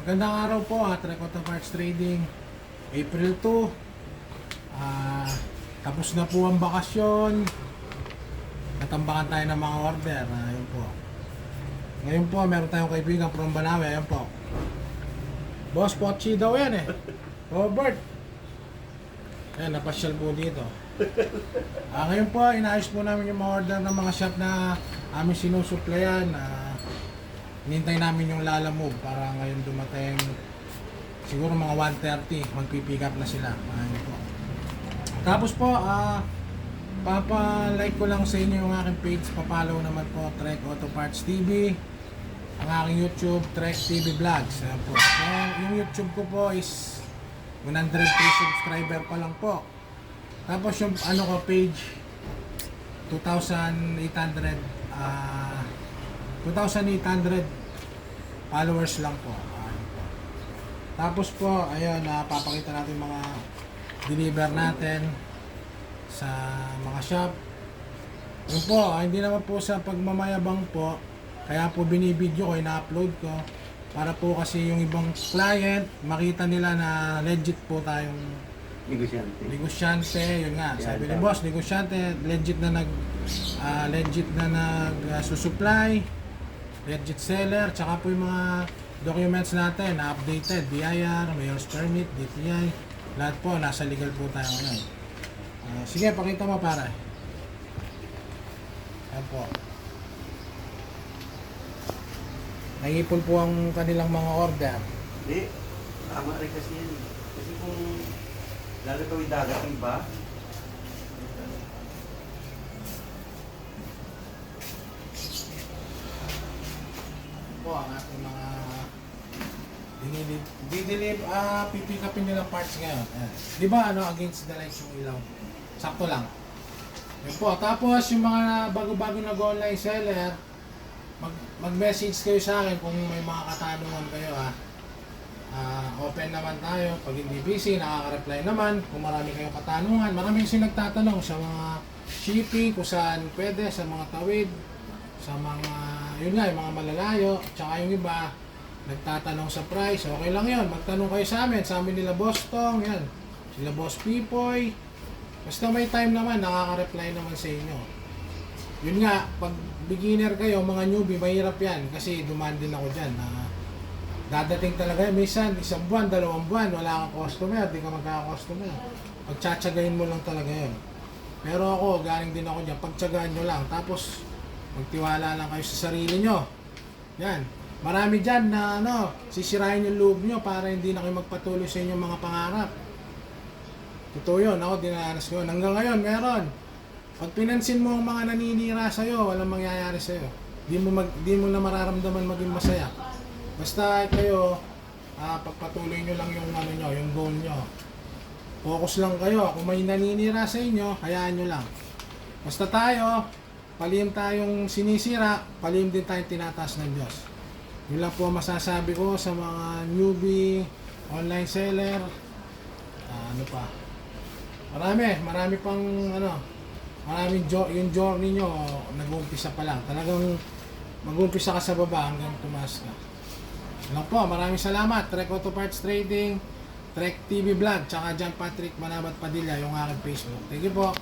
Magandang araw po, Trek Auto Parts Trading. April 2. Tapos na po ang bakasyon. Natambakan tayo ng mga order. Ayun po. Ngayon po, meron tayong kaibigan from Banawe. Ayun po. Boss Pochi daw yan eh. Robert. Ayan, napasyal po dito. Ngayon po, inaayos po namin yung mga order ng mga shop na aming sinusuplayan. Hinintay namin yung Lala Move para ngayon dumating siguro mga 1:30, magpipick up na sila. Ayun po. Tapos po, papa-like ko lang sa inyo yung aking page, papollow naman po Trek Auto Parts TV, ang aking YouTube, Trek TV Vlogs. Ayun po. So, yung YouTube ko po is 103 subscriber pa lang po. Tapos yung ano ko page 2,800 followers lang po. Tapos po, ayun, papakita natin mga deliver natin sa mga shop. Yun po, hindi naman po sa pagmamayabang po, kaya po binibideo ko, ina-upload ko para po kasi yung ibang client makita nila na legit po tayong negosyante, yun nga. Sabi ni boss, negosyante, legit na susupply, legit seller, tsaka po yung mga documents natin na updated, BIR, Mayor's Permit, DTI, lahat po, nasa legal po tayo ngayon. Sige, pakita mo para. Ayan po. Naipon po ang kanilang mga order. Hindi, tama rin kasi yan. Kasi kung lalagawin dagat yung iba, po ang ating mga pipikapin nilang parts ngayon. Di ba against the lights yung ilaw? Sakto lang. Yun po. Tapos yung mga bago-bago nag-online seller, mag-message kayo sa akin kung may mga katanungan kayo open naman tayo. Pag hindi busy, nakaka-reply naman. Kung marami kayong katanungan, marami kasi nagtatanong sa mga shipping, kung saan pwede, sa mga tawid, sa mga, yun nga, yung mga malalayo, tsaka yung iba, nagtatanong sa price. Okay lang yun, magtanong kayo sa amin nila Boss Tong, yan, sila Boss Pipoy. Basta may time naman, nakaka-reply naman sa inyo. Yun nga, pag beginner kayo, mga newbie, mahirap yan, kasi dumaan din ako dyan. Dadating talaga yun, minsan, 1 buwan, 2 buwan, wala kang customer, di ka magkaka-customer. Pagtsatsagayin mo lang talaga yun. Pero ako, galing din ako dyan, pagtsagaan nyo lang, tapos magtiwala lang kayo sa sarili nyo. Yan. Marami dyan na sisirahin yung loob nyo para hindi na kayo magpatuloy sa inyong mga pangarap. Totoo yun. Ako, dinanas ko yun. Hanggang ngayon, meron. Pag pinansin mo ang mga naninira sa'yo, walang mangyayari sa'yo. Di mo na mararamdaman maging masaya. Basta kayo, pagpatuloy nyo lang yung yung goal nyo. Focus lang kayo. Kung may naninira sa inyo, hayaan nyo lang. Basta tayo, palihim tayong sinisira, palihim din tayong tinataas ng Diyos. Yun lang po masasabi ko sa mga newbie, online seller, ano pa. Marami pang yung journey nyo, nag-uumpisa pa lang. Talagang mag-uumpisa ka sa baba hanggang tumaas ka. Yun lang po, maraming salamat. Trek Auto Parts Trading, Trek TV Vlog, tsaka John Patrick Manabat Padilla, yung aking Facebook. Thank you po.